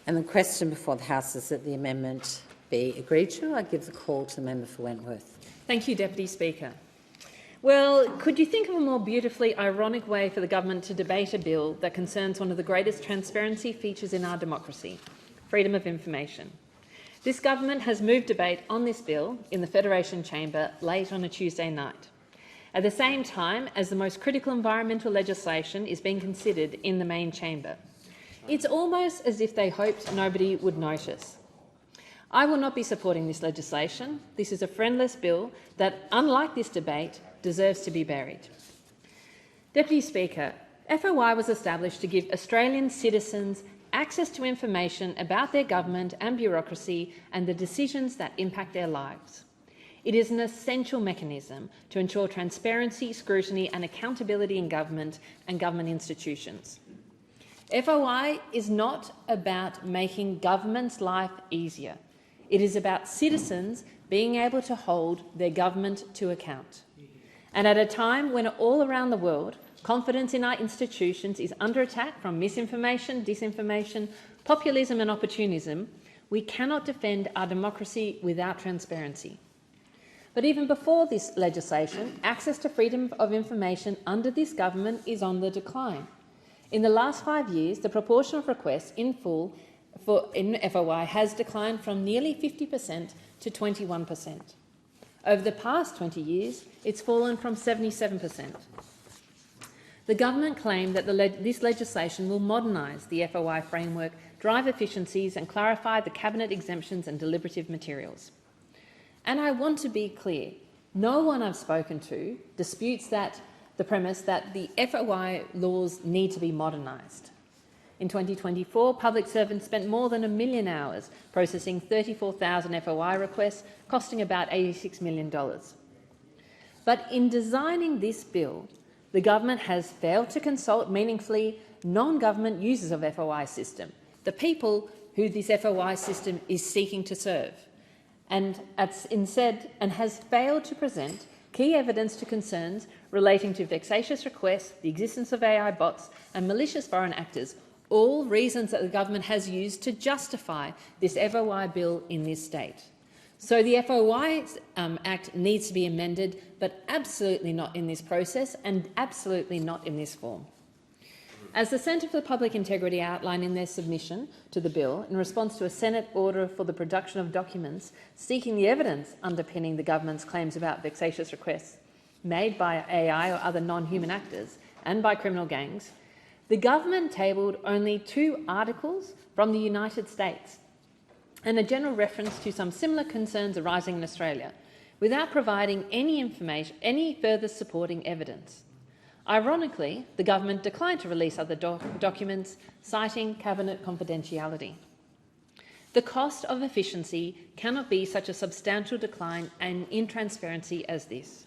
And the question before the House is that the amendment be agreed to. I give the call to the member for Wentworth. Thank you, Deputy Speaker. Well, could you think of a more beautifully ironic way for the government to debate a bill that concerns one of the greatest transparency features in our democracy, freedom of information? This government has moved debate on this bill in the Federation Chamber late on a Tuesday night, at the same time as the most critical environmental legislation is being considered in the main chamber. It's almost as if they hoped nobody would notice. I will not be supporting this legislation. This is a friendless bill that, unlike this debate, deserves to be buried. Deputy Speaker, FOI was established to give Australian citizens access to information about their government and bureaucracy and the decisions that impact their lives. It is an essential mechanism to ensure transparency, scrutiny and accountability in government and government institutions. FOI is not about making government's life easier. It is about citizens being able to hold their government to account. And at a time when all around the world confidence in our institutions is under attack from misinformation, disinformation, populism and opportunism, we cannot defend our democracy without transparency. But even before this legislation, access to freedom of information under this government is on the decline. In the last 5 years, the proportion of requests in full in FOI has declined from nearly 50% to 21%. Over the past 20 years, it's fallen from 77%. The government claimed that this legislation will modernise the FOI framework, drive efficiencies and clarify the cabinet exemptions and deliberative materials. And I want to be clear, no one I've spoken to disputes the premise that the FOI laws need to be modernised. In 2024, public servants spent more than 1 million hours processing 34,000 FOI requests, costing about $86 million. But in designing this bill, the government has failed to consult meaningfully non-government users of FOI system, the people who this FOI system is seeking to serve, and has failed to present key evidence to concerns relating to vexatious requests, the existence of AI bots and malicious foreign actors, all reasons that the government has used to justify this FOI bill in this state. So the FOI Act needs to be amended, but absolutely not in this process and absolutely not in this form. As the Centre for Public Integrity outlined in their submission to the bill in response to a Senate order for the production of documents seeking the evidence underpinning the government's claims about vexatious requests made by AI or other non-human actors and by criminal gangs, the government tabled only 2 articles from the United States and a general reference to some similar concerns arising in Australia, without providing any further supporting evidence. Ironically, the government declined to release other documents, citing cabinet confidentiality. The cost of efficiency cannot be such a substantial decline in transparency as this.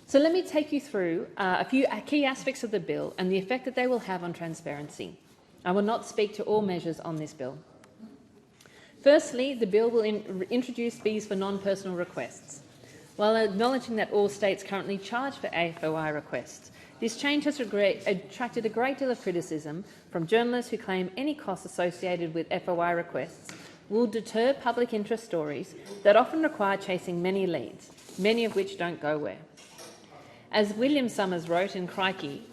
So let me take you through a few key aspects of the bill and the effect that they will have on transparency. I will not speak to all measures on this bill. Firstly, the bill will introduce fees for non-personal requests. While acknowledging that all states currently charge for FOI requests, this change has attracted a great deal of criticism from journalists who claim any costs associated with FOI requests will deter public interest stories that often require chasing many leads, many of which don't go where. As William Summers wrote in Crikey,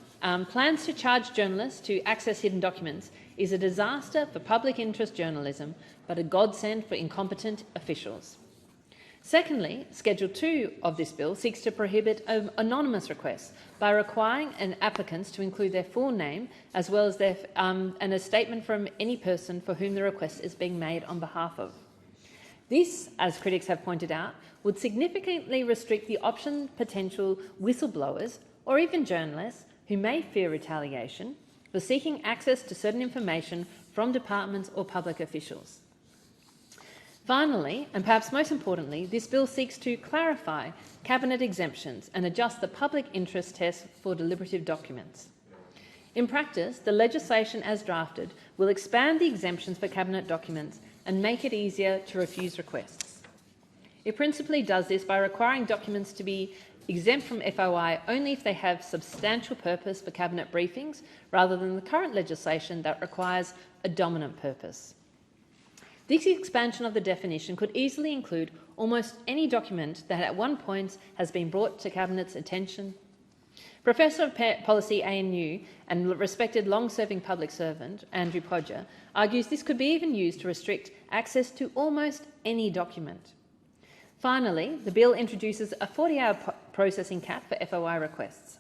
plans to charge journalists to access hidden documents is a disaster for public interest journalism, but a godsend for incompetent officials. Secondly, Schedule 2 of this bill seeks to prohibit anonymous requests by requiring applicants to include their full name as well as a statement from any person for whom the request is being made on behalf of. This, as critics have pointed out, would significantly restrict the potential whistleblowers or even journalists who may fear retaliation for seeking access to certain information from departments or public officials. Finally, and perhaps most importantly, this bill seeks to clarify cabinet exemptions and adjust the public interest test for deliberative documents. In practice, the legislation as drafted will expand the exemptions for cabinet documents and make it easier to refuse requests. It principally does this by requiring documents to be exempt from FOI only if they have substantial purpose for Cabinet briefings, rather than the current legislation that requires a dominant purpose. This expansion of the definition could easily include almost any document that at one point has been brought to Cabinet's attention. Professor of Policy ANU and respected long-serving public servant Andrew Podger argues this could be even used to restrict access to almost any document. Finally, the bill introduces a 40-hour processing cap for FOI requests.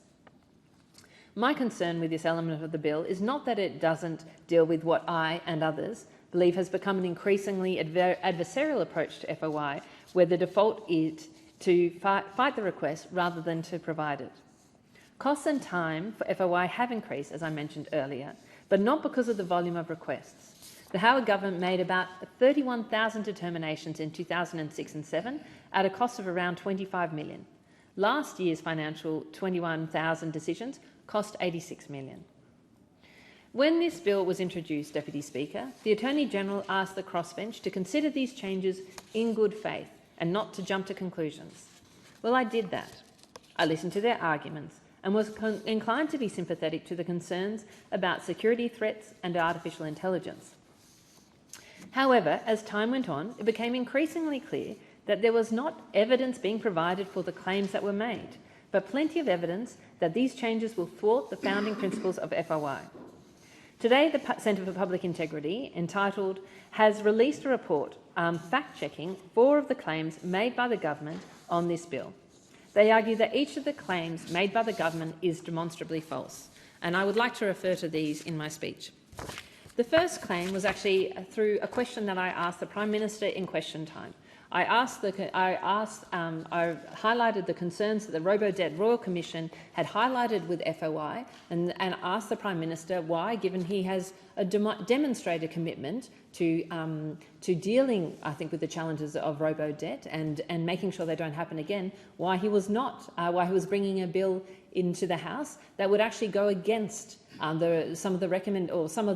My concern with this element of the bill is not that it doesn't deal with what I and others believe has become an increasingly adversarial approach to FOI, where the default is to fight the request rather than to provide it. Costs and time for FOI have increased, as I mentioned earlier, but not because of the volume of requests. The Howard government made about 31,000 determinations in 2006 and 7 at a cost of around $25 million. Last year's financial 21,000 decisions cost $86 million. When this bill was introduced, Deputy Speaker, the Attorney-General asked the crossbench to consider these changes in good faith and not to jump to conclusions. Well, I did that. I listened to their arguments and was inclined to be sympathetic to the concerns about security threats and artificial intelligence. However, as time went on, it became increasingly clear that there was not evidence being provided for the claims that were made, but plenty of evidence that these changes will thwart the founding principles of FOI. Today, the Centre for Public Integrity, entitled, has released a report fact-checking 4 of the claims made by the government on this bill. They argue that each of the claims made by the government is demonstrably false, and I would like to refer to these in my speech. The first claim was actually through a question that I asked the Prime Minister in question time. I highlighted the concerns that the Robo-Debt Royal Commission had highlighted with FOI and asked the Prime Minister why, given he has a demonstrated commitment to dealing, I think, with the challenges of robo-debt and making sure they don't happen again, why he was bringing a bill into the House that would actually go against some of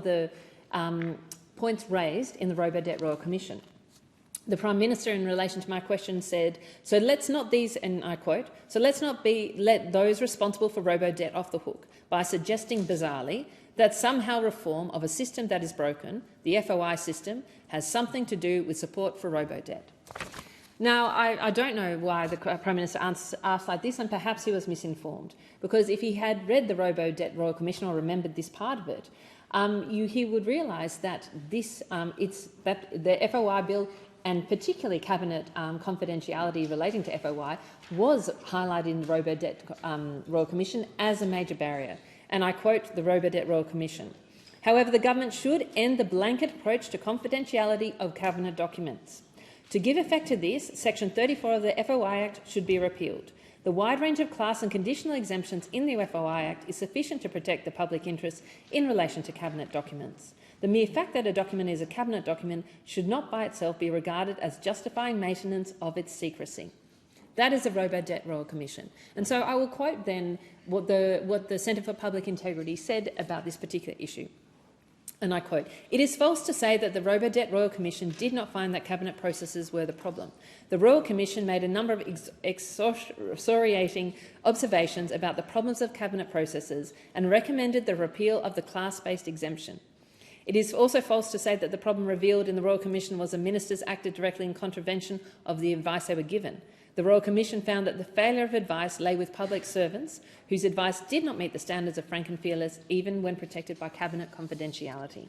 the points raised in the Robo-Debt Royal Commission. The Prime Minister, in relation to my question, said, "So let's not these," and I quote, "So let's not let those responsible for robo-debt off the hook by suggesting bizarrely that somehow reform of a system that is broken, the FOI system, has something to do with support for robo-debt." Now, I don't know why the Prime Minister asked like this, and perhaps he was misinformed, because if he had read the Robo-Debt Royal Commission or remembered this part of it, he would realise that the FOI bill, and particularly Cabinet confidentiality relating to FOI, was highlighted in the Robo-Debt Royal Commission as a major barrier. And I quote the Robo-Debt Royal Commission. "However, the government should end the blanket approach to confidentiality of Cabinet documents. To give effect to this, Section 34 of the FOI Act should be repealed. The wide range of class and conditional exemptions in the FOI Act is sufficient to protect the public interest in relation to Cabinet documents. The mere fact that a document is a Cabinet document should not by itself be regarded as justifying maintenance of its secrecy." That is the Robo-Debt Royal Commission. And so I will quote then what the Centre for Public Integrity said about this particular issue. And I quote, "It is false to say that the Robo-Debt Royal Commission did not find that Cabinet processes were the problem. The Royal Commission made a number of excoriating observations about the problems of Cabinet processes and recommended the repeal of the class-based exemption. It is also false to say that the problem revealed in the Royal Commission was the ministers acted directly in contravention of the advice they were given. The Royal Commission found that the failure of advice lay with public servants whose advice did not meet the standards of frank and fearless, even when protected by Cabinet confidentiality."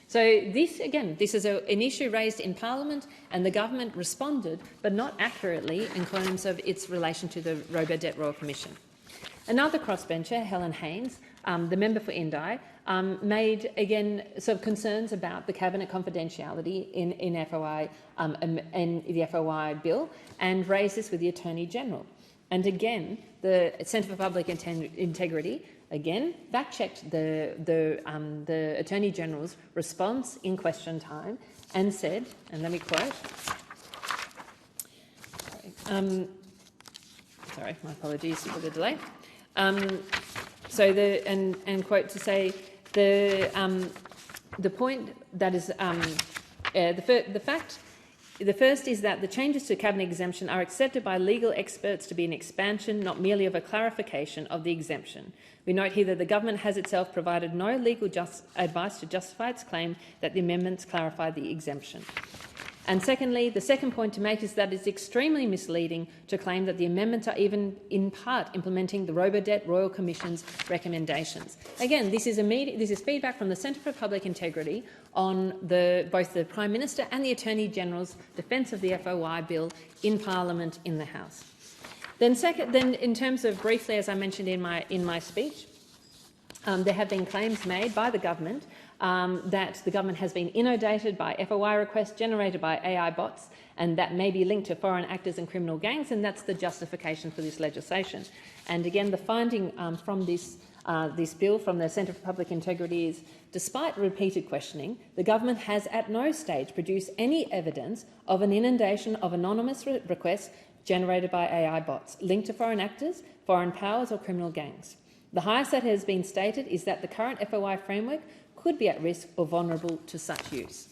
So this is an issue raised in Parliament, and the government responded, but not accurately in terms of its relation to the Robo-Debt Royal Commission. Another crossbencher, Helen Haynes, the member for Indi, made again sort of concerns about the Cabinet confidentiality in FOI and the FOI bill, and raised this with the Attorney-General. And again, the Centre for Public Integrity again fact-checked the Attorney-General's response in question time and said, and let me quote. Sorry, my apologies for the delay. Quote to say the point that is the fact The first is that the changes to cabinet exemption are accepted by legal experts to be an expansion, not merely of a clarification of the exemption. We note here that the government has itself provided no legal advice to justify its claim that the amendments clarify the exemption. And secondly, the second point to make is that it's extremely misleading to claim that the amendments are even in part implementing the Robodebt Royal Commission's recommendations. Again, this is feedback from the Centre for Public Integrity on both the Prime Minister and the Attorney General's defence of the FOI bill in Parliament in the House. Then, in terms of briefly, as I mentioned in my speech, there have been claims made by the government that the government has been inundated by FOI requests generated by AI bots, and that may be linked to foreign actors and criminal gangs, and that's the justification for this legislation. And again, the finding from this bill from the Centre for Public Integrity is, despite repeated questioning, the government has at no stage produced any evidence of an inundation of anonymous requests generated by AI bots linked to foreign actors, foreign powers or criminal gangs. The highest that has been stated is that the current FOI framework could be at risk or vulnerable to such use.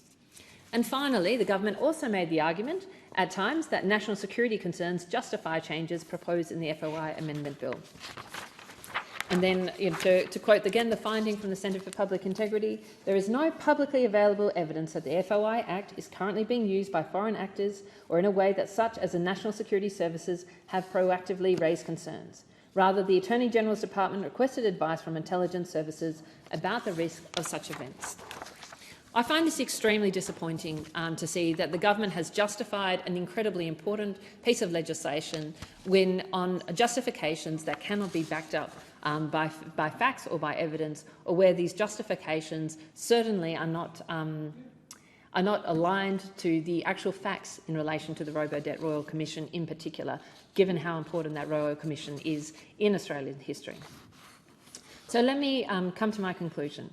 And finally, the government also made the argument at times that national security concerns justify changes proposed in the FOI amendment bill. And then, to quote again the finding from the Centre for Public Integrity, there is no publicly available evidence that the FOI Act is currently being used by foreign actors or in a way that such as the National Security Services have proactively raised concerns. Rather, the Attorney General's Department requested advice from intelligence services about the risk of such events. I find this extremely disappointing to see that the government has justified an incredibly important piece of legislation when on justifications that cannot be backed up by facts or by evidence, or where these justifications certainly are not aligned to the actual facts in relation to the Robodebt Royal Commission in particular, given how important that Royal Commission is in Australian history. So let me come to my conclusion.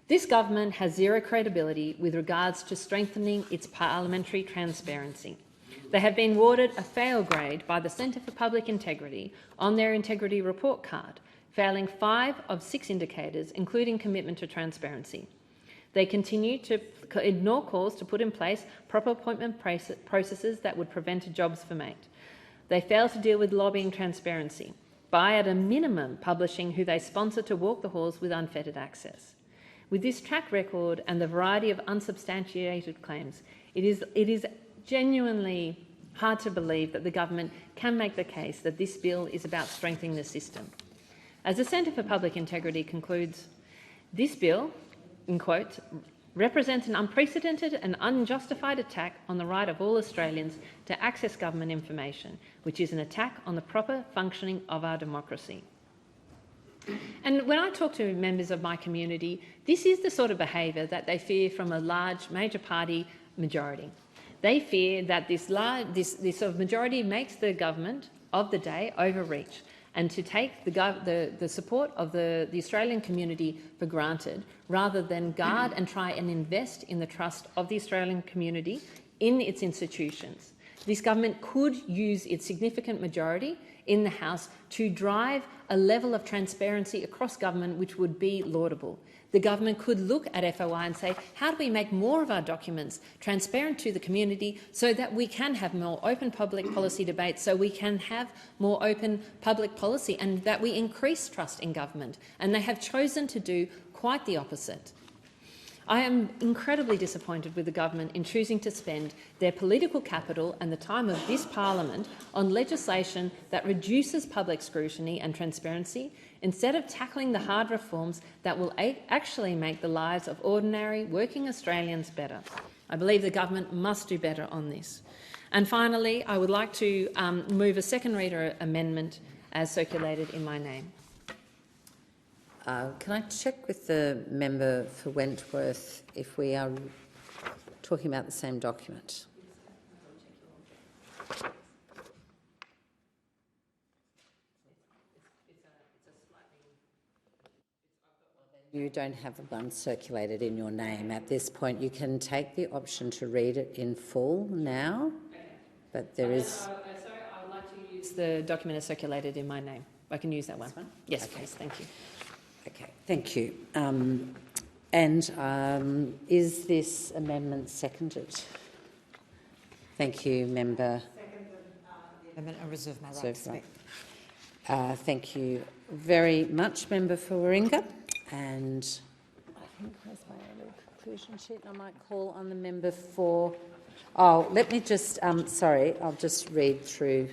This government has zero credibility with regards to strengthening its parliamentary transparency. They have been awarded a fail grade by the Centre for Public Integrity on their integrity report card, failing 5 of 6 indicators, including commitment to transparency. They continue to ignore calls to put in place proper appointment processes that would prevent jobs for mate. They fail to deal with lobbying transparency by, at a minimum, publishing who they sponsor to walk the halls with unfettered access. With this track record and the variety of unsubstantiated claims, it is genuinely hard to believe that the government can make the case that this bill is about strengthening the system. As the Centre for Public Integrity concludes, this bill, in quotes, represents an unprecedented and unjustified attack on the right of all Australians to access government information, which is an attack on the proper functioning of our democracy. And when I talk to members of my community, this is the sort of behaviour that they fear from a large major party majority. They fear that this sort of majority makes the government of the day overreach and to take the support of the Australian community for granted, rather than guard and try and invest in the trust of the Australian community in its institutions. This government could use its significant majority in the House to drive a level of transparency across government which would be laudable. The government could look at FOI and say, how do we make more of our documents transparent to the community so that we can have more open public policy debates, so we can have more open public policy and that we increase trust in government? And they have chosen to do quite the opposite. I am incredibly disappointed with the government in choosing to spend their political capital and the time of this parliament on legislation that reduces public scrutiny and transparency, instead of tackling the hard reforms that will actually make the lives of ordinary working Australians better. I believe the government must do better on this. And finally, I would like to move a second reader amendment as circulated in my name. Can I check with the member for Wentworth if we are talking about the same document? You don't have one circulated in your name at this point. You can take the option to read it in full now, but there is... Sorry, I would like to use the document as circulated in my name. I can use that one. Yes, okay. Please. Thank you. Okay, thank you. Is this amendment seconded? Thank you, Member. I reserve my right to speak. Thank you very much, Member for Warringah. And I think where's my little conclusion sheet? I might call on the member for... Oh, let me just... sorry, I'll just read through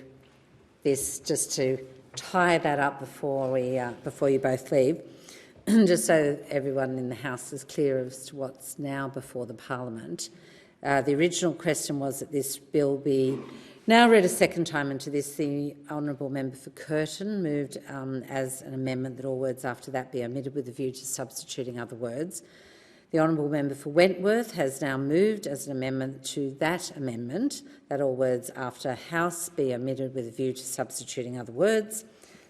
this just to tie that up before you both leave, just so everyone in the House is clear as to what's now before the Parliament. The original question was that this bill be now read a second time, and to this the honourable member for Curtin moved as an amendment that all words after that be omitted with a view to substituting other words. The honourable member for Wentworth has now moved as an amendment to that amendment that all words after House be omitted with a view to substituting other words.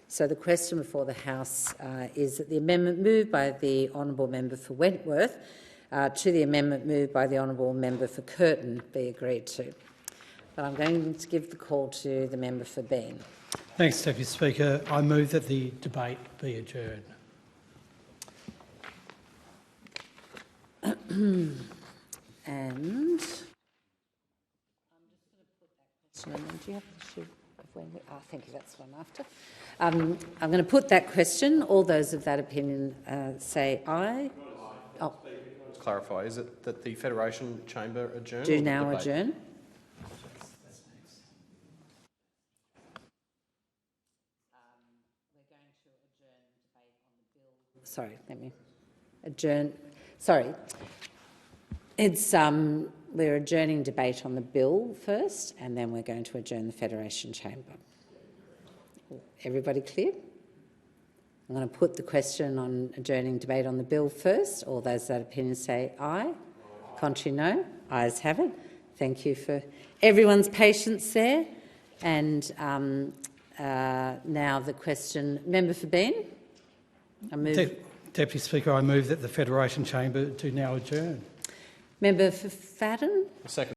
So the question before the House is that the amendment moved by the honourable member for Wentworth to the amendment moved by the honourable member for Curtin be agreed to. But I'm going to give the call to the member for Bean. Thanks, Deputy Speaker. I move that the debate be adjourned. And I'm just going to put that question in. Do you have the issue of when we... Oh, thank you, that's one after. I'm going to put that question. All those of that opinion say aye. Oh. To clarify, is it that the Federation Chamber adjourn? Do now adjourn. We're going to adjourn debate on the bill. Sorry, let me adjourn. Sorry. It's we're adjourning debate on the bill first, and then we're going to adjourn the Federation Chamber. Everybody clear? I'm going to put the question on adjourning debate on the bill first. All those that opinion say aye. Contrary, no. Ayes have it. Thank you for everyone's patience there. And now the question. Member for Bean? I move... Deputy Speaker, I move that the Federation Chamber do now adjourn. Member for Fadden? Second.